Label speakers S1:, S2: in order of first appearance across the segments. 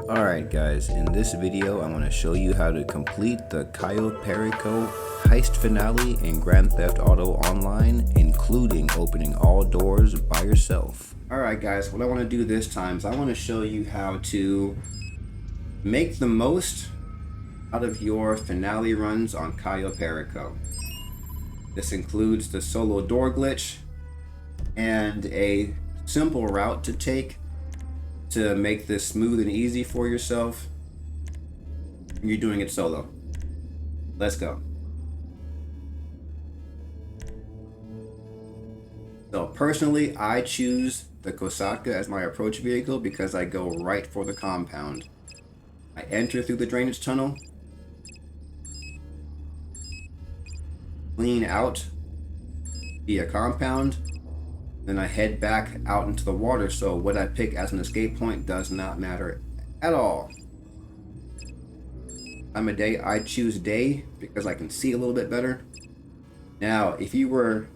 S1: Alright guys, in this video I'm going to show you how to complete the Cayo Perico Heist finale in Grand Theft Auto Online, including opening all doors by yourself. Alright guys, what I want to do this time is I want to show you how to make the most out of your finale runs on Cayo Perico. This includes the solo door glitch and a simple route to take to make this smooth and easy for yourself. You're doing it solo. Let's go. So personally, I choose the Kosaka as my approach vehicle because I go right for the compound. I enter through the drainage tunnel, clean out via compound, then I head back out into the water, so what I pick as an escape point does not matter at all. Time of day, I choose day because I can see a little bit better. Now, if you were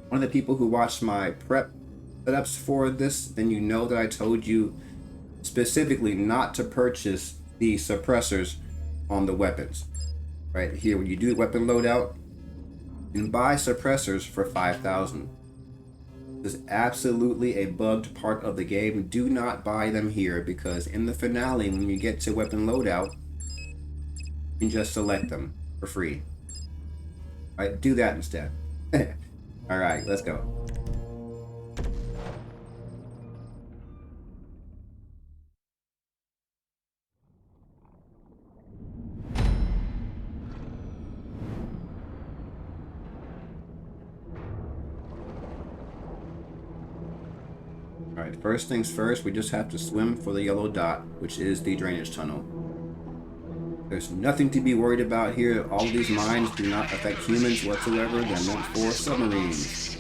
S1: one of the people who watched my prep setups for this, then you know that I told you specifically not to purchase the suppressors on the weapons. Right here, when you do weapon loadout, you can buy suppressors for 5,000. This is absolutely a bugged part of the game. Do not buy them here because in the finale, when you get to weapon loadout, you can just select them for free. Alright, do that instead. Alright, let's go. Alright, first things first, we just have to swim for the yellow dot, which is the drainage tunnel. There's nothing to be worried about here. All these mines do not affect humans whatsoever. They're meant for submarines.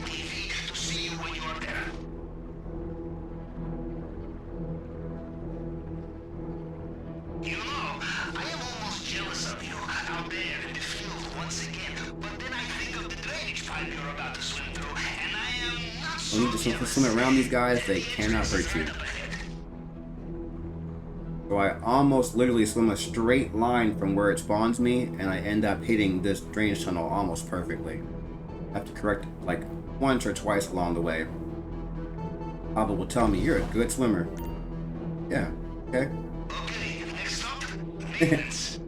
S1: You need to swim around these guys, they cannot hurt you. So I almost literally swim a straight line from where it spawns me, and I end up hitting this drainage tunnel almost perfectly. I have to correct like once or twice along the way. Pablo will tell me, you're a good swimmer. Yeah, okay.
S2: Okay, next stop, maintenance.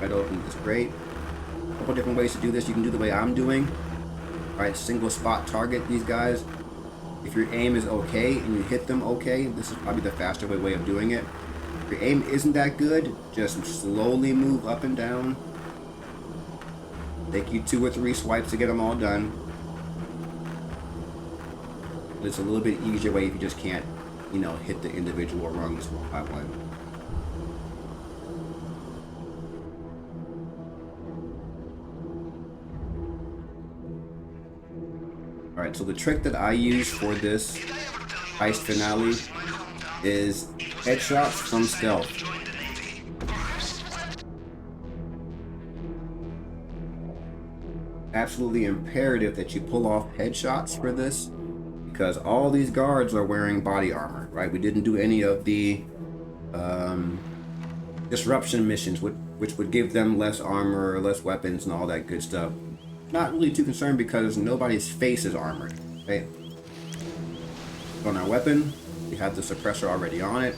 S1: Right open is great. A couple different ways to do this. You can do the way I'm doing. Alright, single spot target these guys. If your aim is okay and you hit them okay, this is probably the faster way of doing it. If your aim isn't that good, just slowly move up and down. Take you 2 or 3 swipes to get them all done. It's a little bit easier way if you just can't, you know, hit the individual rungs one by one. Alright, so the trick that I use for this heist finale is headshots from stealth. Absolutely imperative that you pull off headshots for this because all these guards are wearing body armor, right? We didn't do any of the disruption missions, which would give them less armor, less weapons, and all that good stuff. Not really too concerned because nobody's face is armored, okay? On our weapon, we have the suppressor already on it.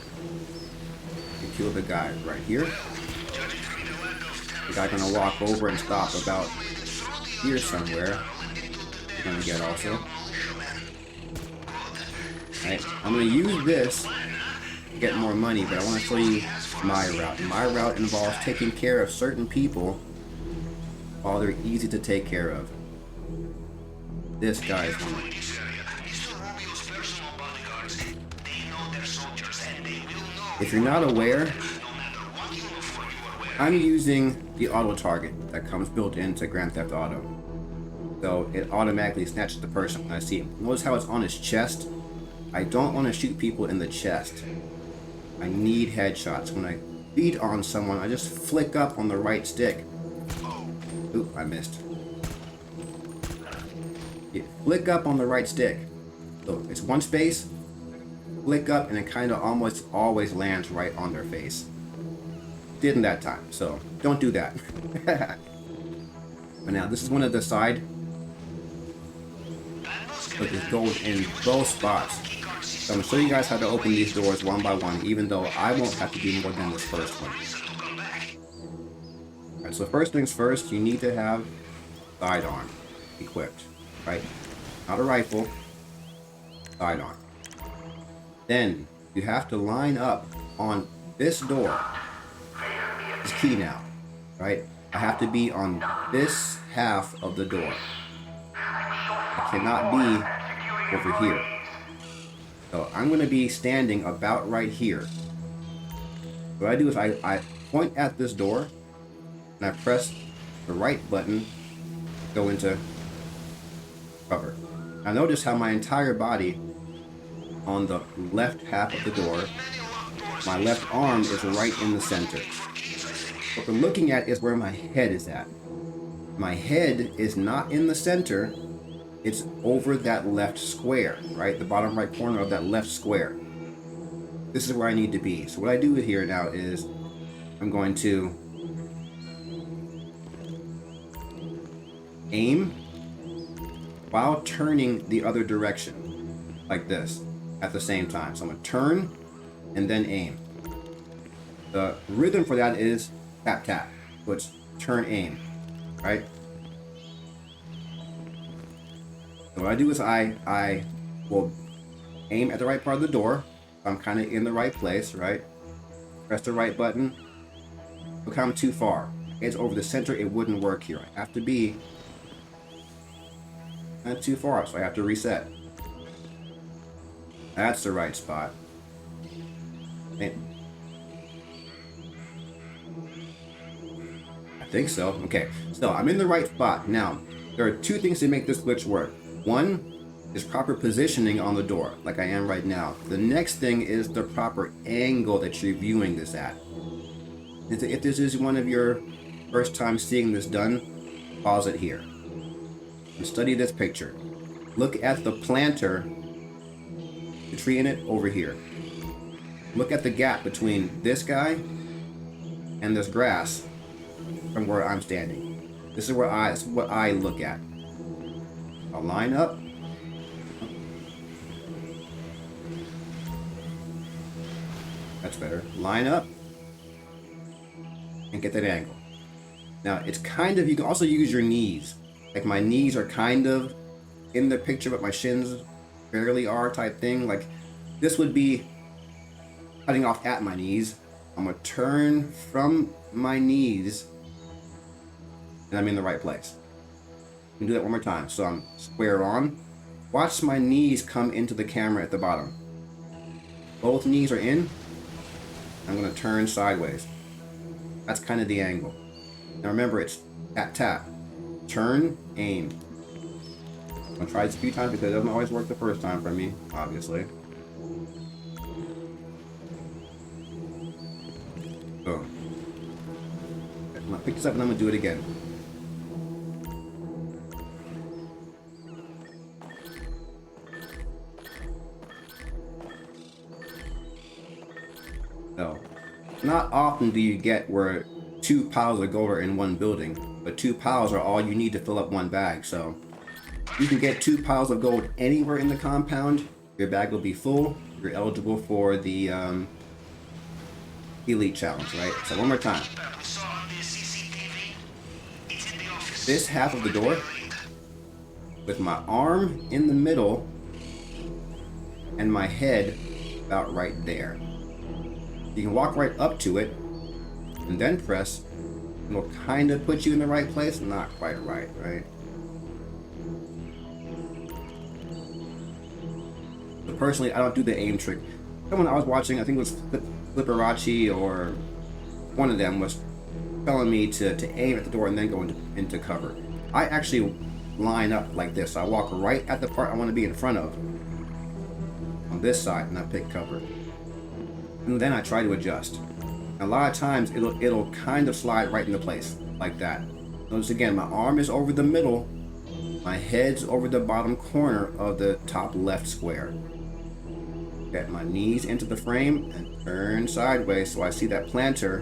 S1: We kill the guy right here. The guy's gonna walk over and stop about here somewhere. We're gonna get also. Alright, I'm gonna use this to get more money, but I want to show you my route. My route involves taking care of certain people while they're easy to take care of. This guy is one. If you're not aware, I'm using the auto target that comes built into Grand Theft Auto. So it automatically snatches the person when I see him. Notice how it's on his chest? I don't want to shoot people in the chest. I need headshots. When I beat on someone, I just flick up on the right stick. Oop, I missed. You flick up on the right stick. So it's one space, flick up and it kind of almost always lands right on their face. Didn't that time, so don't do that. But now this is one of the side. Look, it's gold in both spots. So I'm gonna show you guys how to open these doors one by one, even though I won't have to do more than this first one. Alright, so first things first, you need to have sidearm equipped, right? Not a rifle, sidearm. Then you have to line up on this door. It's key now, right? I have to be on this half of the door. I cannot be over here. So I'm going to be standing about right here. What I do is I point at this door and I press the right button, go into cover. Now notice how my entire body on the left half of the door, my left arm is right in the center. What we're looking at is where my head is at. My head is not in the center. It's over that left square, right? The bottom right corner of that left square. This is where I need to be. So what I do here now is I'm going to aim while turning the other direction, like this, at the same time. So I'm going to turn and then aim. The rhythm for that is tap tap, so it's turn aim, right? So what I do is I will aim at the right part of the door. I'm kind of in the right place, right? Press the right button. Look how I'm too far. It's over the center, it wouldn't work here. I have to be not too far, so I have to reset. That's the right spot. And I think so. Okay, so I'm in the right spot. Now, there are two things to make this glitch work. One is proper positioning on the door, like I am right now. The next thing is the proper angle that you're viewing this at. If this is one of your first time seeing this done, pause it here. And study this picture. Look at the planter, the tree in it, over here. Look at the gap between this guy and this grass from where I'm standing. This is what I look at. I'll line up. That's better. Line up and get that angle. Now it's kind of, you can also use your knees. Like my knees are kind of in the picture, but my shins barely are type thing. Like this would be cutting off at my knees. I'm gonna turn from my knees and I'm in the right place. You can do that one more time. So I'm square on. Watch my knees come into the camera at the bottom. Both knees are in. I'm going to turn sideways. That's kind of the angle. Now remember, it's tap tap. Turn, aim. I'm going to try this a few times because it doesn't always work the first time for me, obviously. Boom. I'm going to pick this up and I'm going to do it again. No. Not often do you get where 2 piles of gold are in one building, but 2 piles are all you need to fill up one bag. So you can get 2 piles of gold anywhere in the compound. Your bag will be full. You're eligible for the elite challenge, right? So one more time. This half of the door with my arm in the middle and my head about right there. You can walk right up to it and then press, and it'll kind of put you in the right place. Not quite right, right? But personally, I don't do the aim trick. Someone I was watching, I think it was Flipperacci or one of them, was telling me to aim at the door and then go into cover. I actually line up like this. So I walk right at the part I want to be in front of on this side, and I pick cover. And then I try to adjust. And a lot of times it'll kind of slide right into place like that. Notice again, my arm is over the middle, my head's over the bottom corner of the top left square. Get my knees into the frame and turn sideways so I see that planter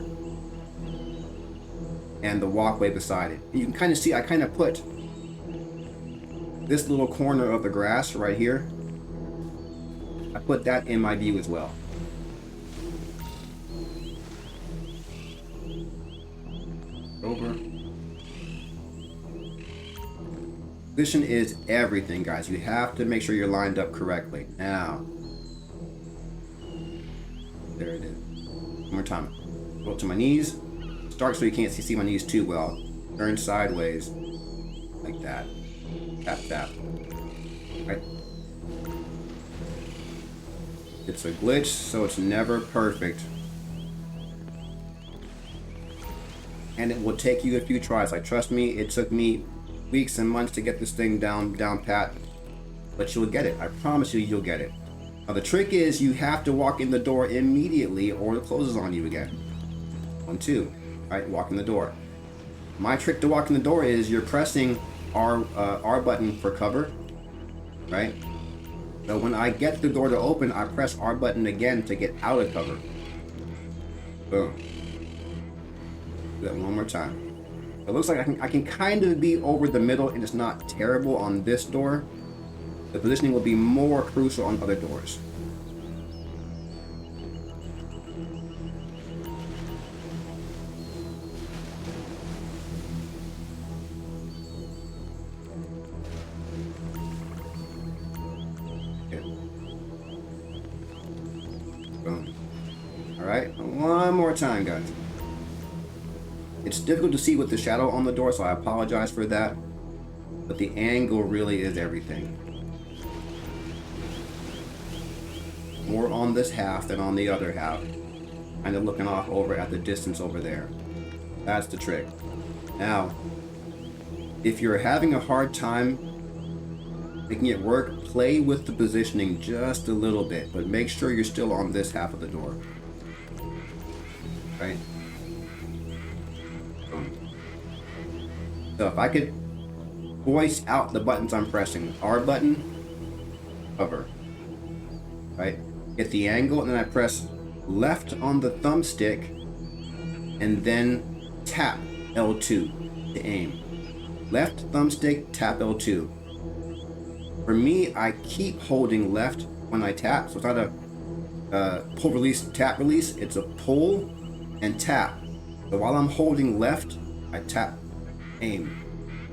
S1: and the walkway beside it. And you can kind of see I kind of put this little corner of the grass right here. I put that in my view as well. Over. Position is everything, guys. You have to make sure you're lined up correctly. Now, there it is. One more time. Go up to my knees. Start so you can't see my knees too well. Turn sideways, like that. Tap, tap. Right. It's a glitch, so it's never perfect. And it will take you a few tries. Like, trust me, it took me weeks and months to get this thing down pat. But you'll get it. I promise you'll get it. Now, the trick is you have to walk in the door immediately or it closes on you again. 1, 2. Right, walk in the door. My trick to walk in the door is you're pressing R button for cover. Right? So when I get the door to open, I press R button again to get out of cover. Boom. Do that one more time. It looks like I can kind of be over the middle and it's not terrible on this door. The positioning will be more crucial on other doors. Okay. Boom. All right, one more time, guys. It's difficult to see with the shadow on the door, so I apologize for that. But the angle really is everything. More on this half than on the other half. Kind of looking off over at the distance over there. That's the trick. Now, if you're having a hard time making it work, play with the positioning just a little bit, but make sure you're still on this half of the door. Right? So if I could voice out the buttons I'm pressing. R button, cover. Right? Get the angle, and then I press left on the thumbstick, and then tap L2 to aim. Left thumbstick, tap L2. For me, I keep holding left when I tap, so it's not a pull release, tap release, it's a pull and tap. So while I'm holding left, I tap aim,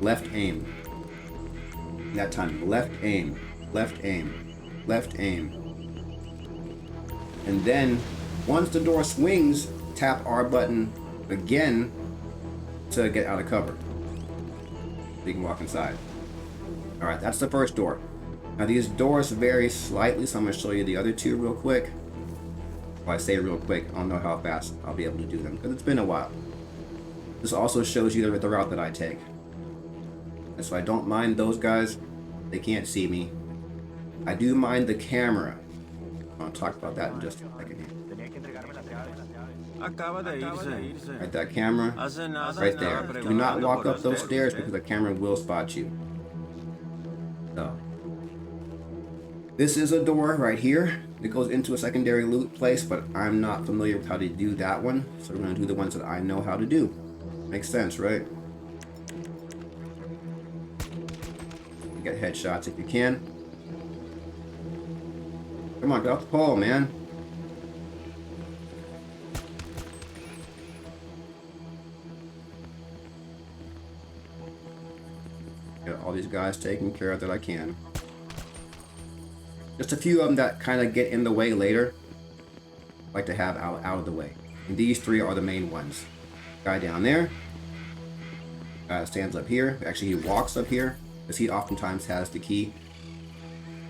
S1: left aim. That time, left aim, left aim, left aim. And then once the door swings, tap R button again to get out of cover. So you can walk inside. Alright, that's the first door. Now these doors vary slightly, so I'm going to show you the other two real quick. Well, I say real quick, I don't know how fast I'll be able to do them, because it's been a while. This also shows you the route that I take. And so I don't mind those guys. They can't see me. I do mind the camera. I'll talk about that in just a second here. Right, that camera, right there. Do not walk up those stairs because the camera will spot you. So, this is a door right here that goes into a secondary loot place, but I'm not familiar with how to do that one, so we're going to do the ones that I know how to do. Makes sense, right? Get headshots if you can. Come on, get off the pole, man. Get all these guys taken care of that I can. Just a few of them that kind of get in the way later. I like to have out of the way. And these three are the main ones. Guy down there. Guy stands up here. Actually, he walks up here because he oftentimes has the key.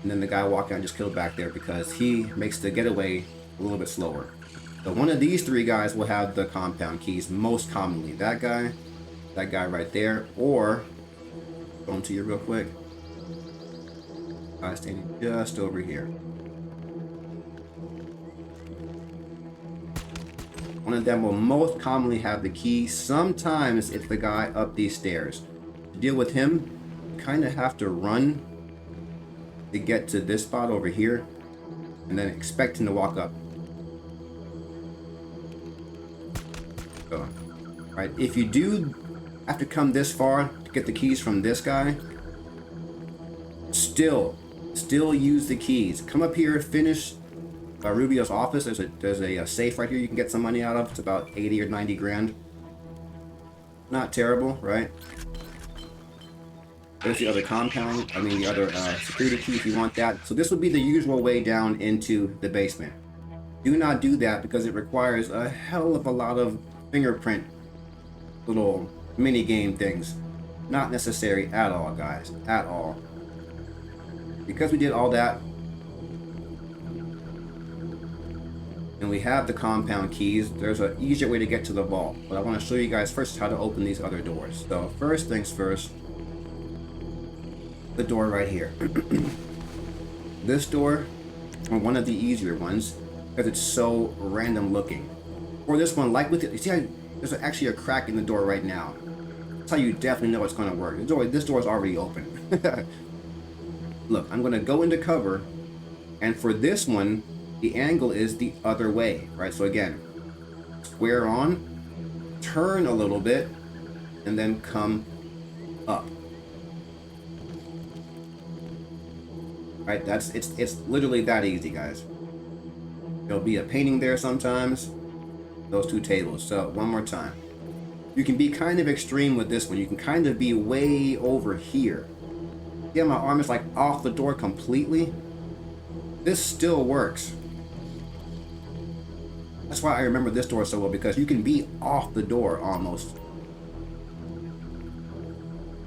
S1: And then the guy walking, I just killed back there because he makes the getaway a little bit slower. So one of these three guys will have the compound keys most commonly. That guy right there, or going to you real quick. Guy standing just over here. One of them will most commonly have the key. Sometimes it's the guy up these stairs. To deal with him, you kind of have to run to get to this spot over here. and then expecting to walk up. So, right, if you do have to come this far to get the keys from this guy, still use the keys. Come up here, finish Rubio's office. There's a safe right here you can get some money out of. It's about 80 or 90 grand. Not terrible, right? There's the other compound, the other security key if you want that. So this would be the usual way down into the basement. Do not do that because it requires a hell of a lot of fingerprint little mini game things. Not necessary at all, guys, at all. Because we did all that, and we have the compound keys, there's an easier way to get to the vault. But I want to show you guys first how to open these other doors. So first things first, the door right here. This door, or one of the easier ones, because it's so random looking. Or this one, like with it, you see how there's actually a crack in the door right now. That's how you definitely know it's going to work. This door is already open. Look, I'm going to go into cover, and for this one, the angle is the other way, right? So again, square on, turn a little bit, and then come up. Right? It's literally that easy, guys. There'll be a painting there sometimes. Those two tables. So one more time. You can be kind of extreme with this one. You can kind of be way over here. Yeah, my arm is like off the door completely. This still works. That's why I remember this door so well, because you can be off the door almost.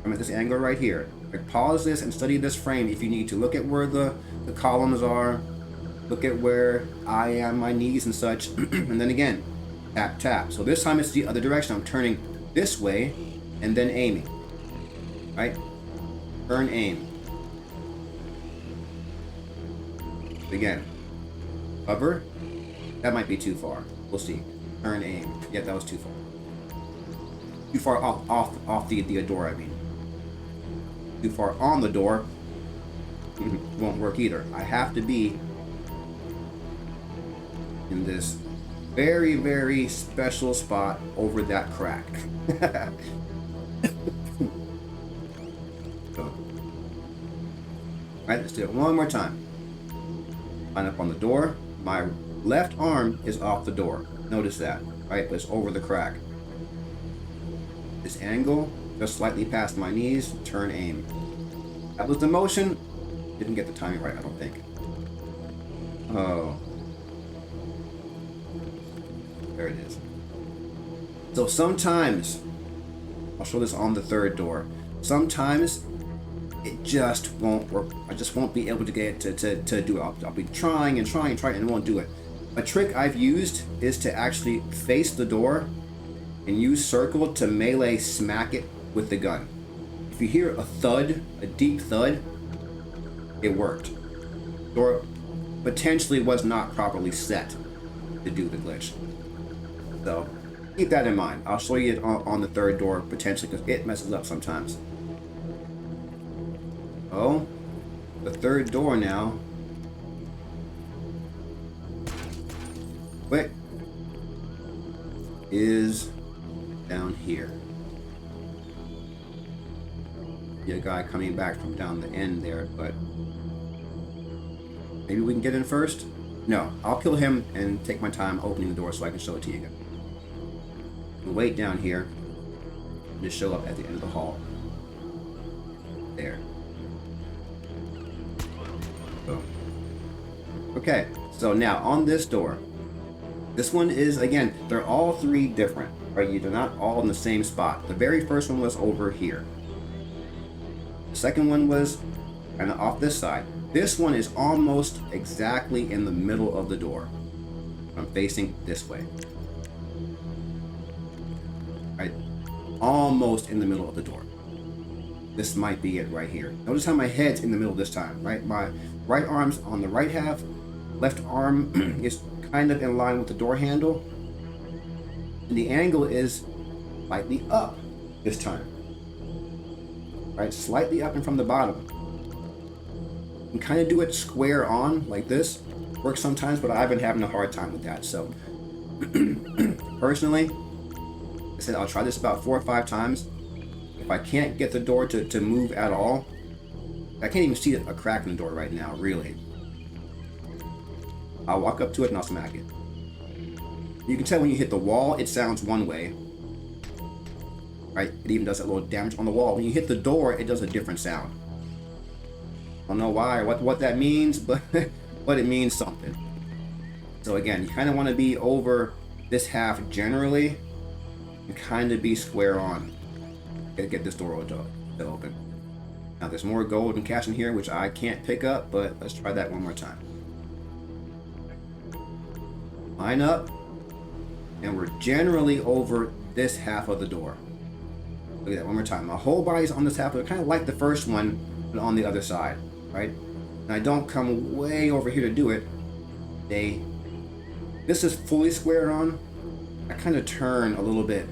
S1: I'm at this angle right here. Like, pause this and study this frame if you need to. Look at where the columns are. Look at where I am, my knees and such. And then again, tap, tap. So this time it's the other direction. I'm turning this way and then aiming. Right? Turn, aim. Again. Cover. That might be too far. We'll see. Turn, aim. Yeah, that was too far. Too far off the door, I mean. Too far on the door. Won't work either. I have to be in this very, very special spot over that crack. Alright, let's do it one more time. Line up on the door. My left arm is off the door. Notice that, right? But it's over the crack. This angle, just slightly past my knees, turn, aim. That was the motion. Didn't get the timing right, I don't think. Oh. There it is. So sometimes, I'll show this on the third door. Sometimes it just won't work. I just won't be able to get it to do it. I'll be trying and it won't do it. A trick I've used is to actually face the door and use circle to melee smack it with the gun. If you hear a thud, a deep thud, it worked. Door potentially was not properly set to do the glitch. So keep that in mind. I'll show you it on the third door potentially because it messes up sometimes. Oh, the third door now. Quick. Is down here. See a guy coming back from down the end there, but maybe we can get in first? No, I'll kill him and take my time opening the door so I can show it to you again. We'll wait down here and just show up at the end of the hall. There. Boom. Okay, so now on this door, this one is, again, they're all three different, right? They're not all in the same spot. The very first one was over here. The second one was kind of off this side. This one is almost exactly in the middle of the door. I'm facing this way. Right? Almost in the middle of the door. This might be it right here. Notice how my head's in the middle this time, right? My right arm's on the right half. Left arm is kind of in line with the door handle. And the angle is slightly up this time. Right? Slightly up and from the bottom. And kind of do it square on like this. works sometimes, but I've been having a hard time with that. So, personally, I said I'll try this about 4 or 5 times. If I can't get the door to move at all, I can't even see a crack in the door right now, really. I'll walk up to it and I'll smack it. You can tell when you hit the wall, it sounds one way. Right? It even does a little damage on the wall. When you hit the door, it does a different sound. I don't know why or what that means, but but it means something. So again, you kind of want to be over this half generally and kind of be square on. Gotta get this door to open. Now there's more gold and cash in here, which I can't pick up, but let's try that one more time. Line up, and we're generally over this half of the door. Look at that one more time. My whole body's on this half, but kind of like the first one, but on the other side, right? And I don't come way over here to do it. This is fully squared on. I kind of turn a little bit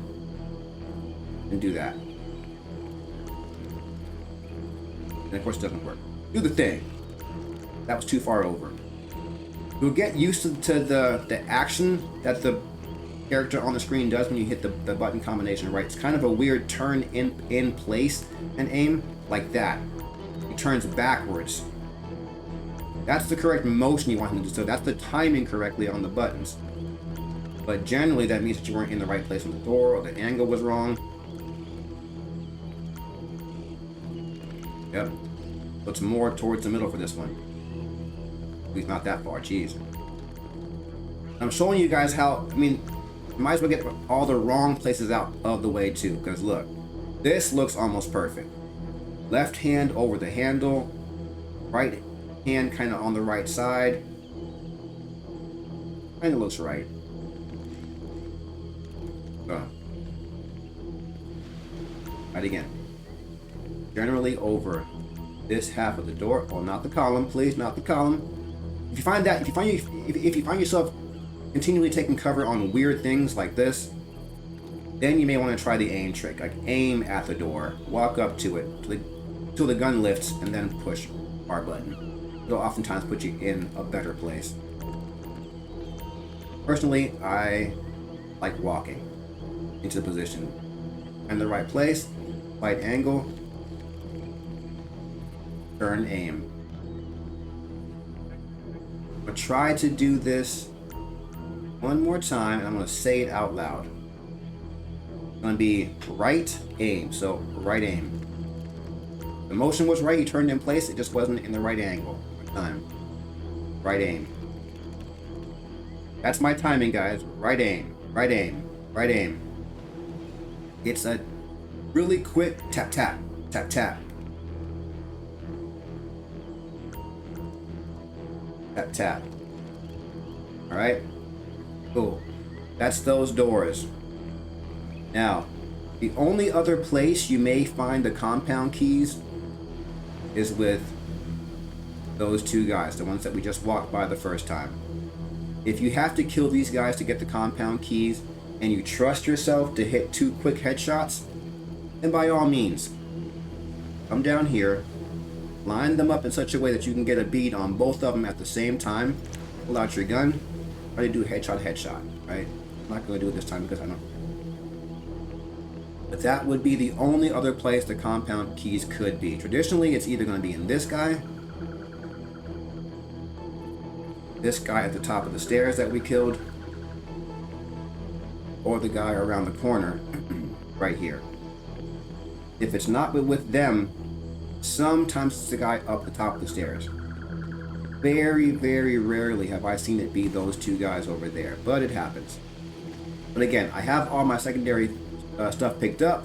S1: and do that. And of course it doesn't work. Do the thing. That was too far over. You'll get used to the action that the character on the screen does when you hit the button combination, right? It's kind of a weird turn in place and aim like that. It turns backwards. That's the correct motion you want him to do, so that's the timing correctly on the buttons. But generally that means that you weren't in the right place on the door, or the angle was wrong. Yep. So it's more towards the middle for this one. At least not that far, jeez. I'm showing you guys how, I mean, you might as well get all the wrong places out of the way too, because look, this looks almost perfect. Left hand over the handle, right hand kind of on the right side. Kind of looks right. Right again. Generally over this half of the door. Oh, not the column, please, not the column. If you find yourself continually taking cover on weird things like this, then you may want to try the aim trick. Like aim at the door, walk up to it till the gun lifts, and then push R button. It'll oftentimes put you in a better place. Personally, I like walking into the position. In the right place, right angle, turn, aim. I'm going to try to do this one more time, and I'm going to say it out loud. It's going to be right aim, so right aim. The motion was right, you turned in place, it just wasn't in the right angle. Time. Right aim. That's my timing, guys. Right aim, right aim, right aim. It's a really quick tap, tap, tap, tap. Tap, tap. Alright? Cool. That's those doors. Now, the only other place you may find the compound keys is with those two guys, the ones that we just walked by the first time. If you have to kill these guys to get the compound keys, and you trust yourself to hit 2 quick headshots, then by all means, come down here, line them up in such a way that you can get a bead on both of them at the same time, pull out your gun, try to do headshot, right? I'm not going to do it this time because I don't. But that would be the only other place the compound keys could be. Traditionally, it's either going to be in this guy at the top of the stairs that we killed, or the guy around the corner right here. If it's not with them, sometimes it's the guy up the top of the stairs. Very, very rarely have I seen it be those two guys over there, but it happens. But again, I have all my secondary stuff picked up.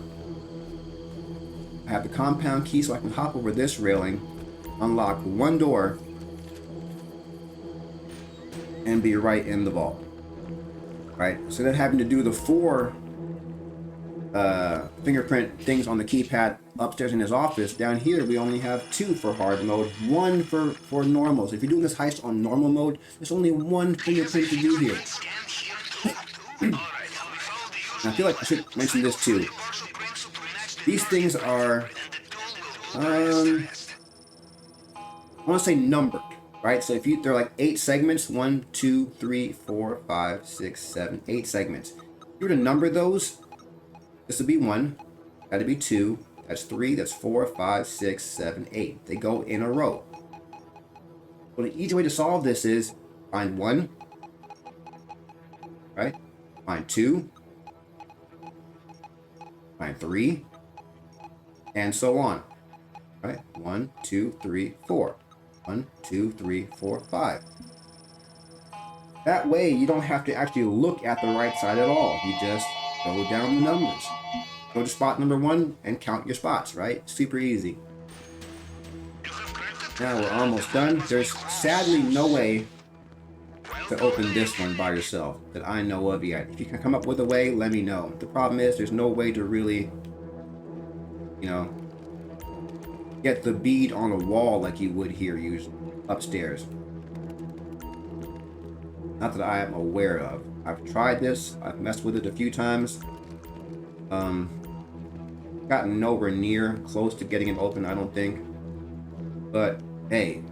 S1: I have the compound key so I can hop over this railing, unlock one door, and be right in the vault. Right? So then having to do the 4 fingerprint things on the keypad upstairs in his office, down here we only have 2 for hard mode, 1 for normal. So if you're doing this heist on normal mode, there's only 1 fingerprint to do here. And I feel like I should mention this too. These things are, I want to say numbered, right? So if you, there are like 8 segments, 1, 2, 3, 4, 5, 6, 7, 8 segments. If you were to number those, this would be 1, that'd be 2, that's 3, that's 4, 5, 6, 7, 8. They go in a row. So the easy way to solve this is find 1, right? Find 2, find 3, and so on. Right? 1, 2, 3, 4. 1, 2, 3, 4, 5. That way you don't have to actually look at the right side at all. You just go down the numbers. Go to spot number 1 and count your spots, right? Super easy. Now we're almost done. There's sadly no way to open this one by yourself that I know of yet. If you can come up with a way, let me know. The problem is there's no way to really, you know, get the bead on a wall like you would here usually upstairs. Not that I am aware of. I've tried this. I've messed with it a few times. Gotten nowhere near close to getting it open, I don't think. But hey,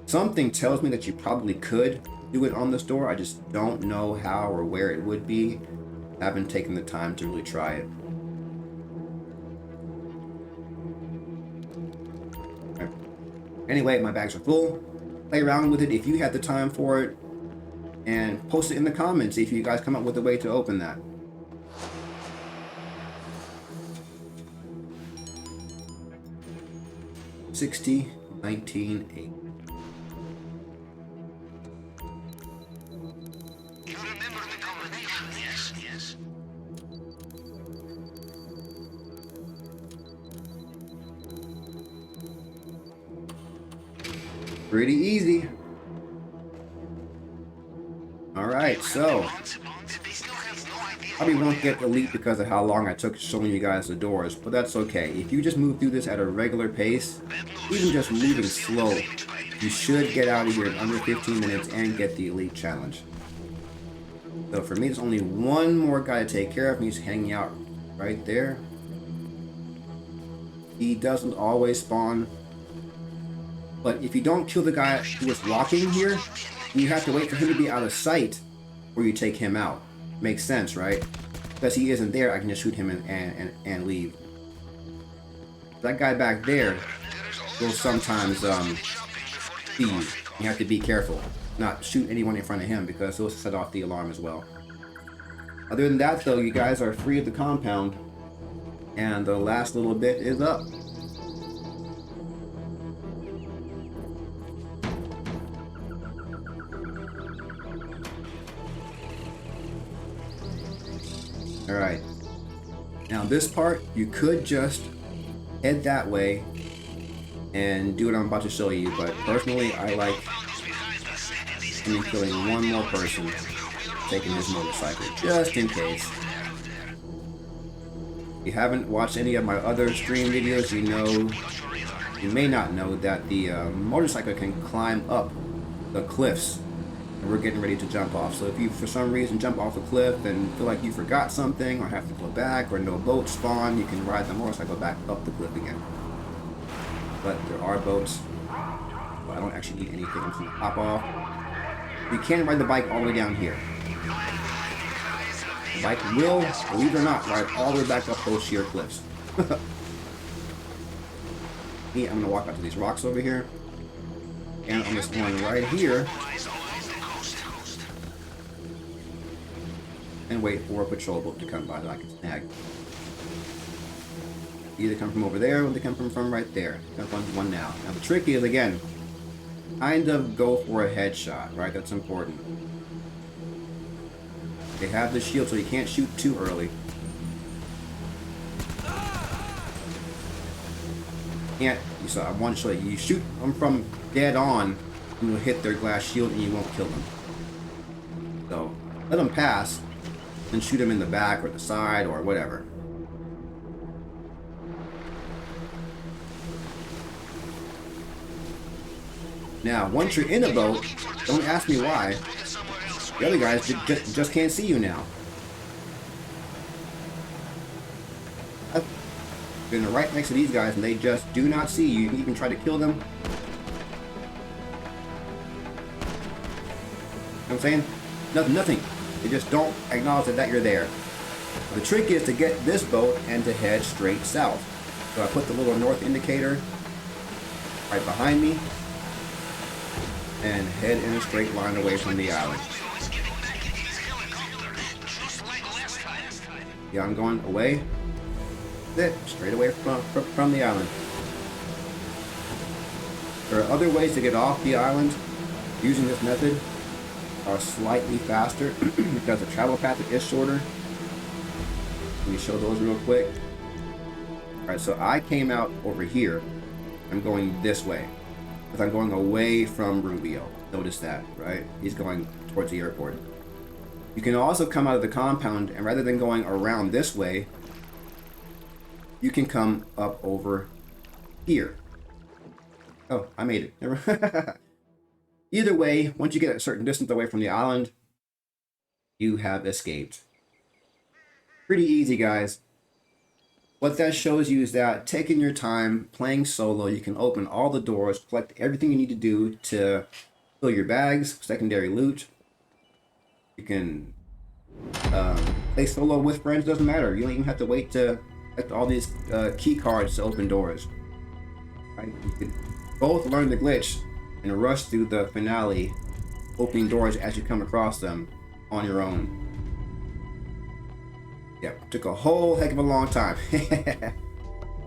S1: something tells me that you probably could do it on this door. I just don't know how or where it would be. I haven't taken the time to really try it. Okay. Anyway, my bags are full. Play around with it if you had the time for it, and post it in the comments if you guys come up with a way to open that. $60, $19, $8.
S2: You remember the combination? Yes, yes.
S1: Pretty easy. Alright, so probably won't get elite because of how long I took showing you guys the doors, but that's okay. If you just move through this at a regular pace, even just moving slow, you should get out of here in under 15 minutes and get the elite challenge. So for me, there's only one more guy to take care of, and he's hanging out right there. He doesn't always spawn, but if you don't kill the guy who is walking here, you have to wait for him to be out of sight before you take him out. Makes sense, right? Because he isn't there, I can just shoot him and leave. That guy back there will sometimes see you. You have to be careful. Not shoot anyone in front of him because he'll set off the alarm as well. Other than that though, you guys are free of the compound. And the last little bit is up. Alright, now this part, you could just head that way and do what I'm about to show you, but personally I like killing one more person, taking his motorcycle, just in case. If you haven't watched any of my other stream videos, you may not know that the motorcycle can climb up the cliffs. We're getting ready to jump off. So if you for some reason jump off a cliff and feel like you forgot something or have to go back or no boats spawn, you can ride the motorcycle back up the cliff again. But there are boats. Well, I don't actually need anything. I'm just gonna hop off. You can ride the bike all the way down here. The bike will, believe it or not, ride all the way back up those sheer cliffs. Me, I'm gonna walk out to these rocks over here. And on this one right here, and wait for a patrol boat to come by that I can snag. Either come from over there or they come from right there. Come from one now. Now the trick is, again, kind of go for a headshot, right? That's important. They have the shield so you can't shoot too early. Can't, so I want to show you, you shoot them from dead on and you'll hit their glass shield and you won't kill them. So let them pass. And shoot him in the back or the side or whatever. Now, once you're in a boat, don't ask me why. The other guys just can't see you now. I've been right next to these guys and they just do not see you. You can even try to kill them. I'm saying? Nothing. They just don't acknowledge that you're there. The trick is to get this boat and to head straight south. So I put the little north indicator right behind me and head in a straight line away from the island. Yeah, I'm going away. That's it, straight away from the island. There are other ways to get off the island using this method are slightly faster because the travel path is shorter. Let me show those real quick. Alright, so I came out over here. I'm going this way because I'm going away from Rubio. Notice that, right? He's going towards the airport. You can also come out of the compound, and rather than going around this way, you can come up over here. Oh, I made it. Either way, once you get a certain distance away from the island, you have escaped. Pretty easy, guys. What that shows you is that taking your time, playing solo, you can open all the doors, collect everything you need to do to fill your bags, secondary loot. You can play solo with friends, doesn't matter. You don't even have to wait to collect all these key cards to open doors. Right? You can both learn the glitch and rush through the finale, opening doors as you come across them on your own. Yeah, took a whole heck of a long time. But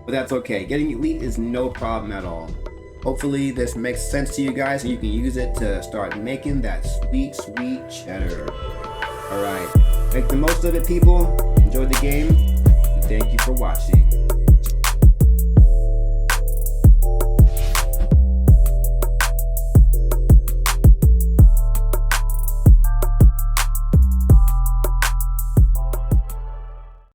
S1: that's okay. Getting elite is no problem at all. Hopefully this makes sense to you guys and you can use it to start making that sweet, sweet cheddar. Alright, make the most of it, people. Enjoy the game, and thank you for watching.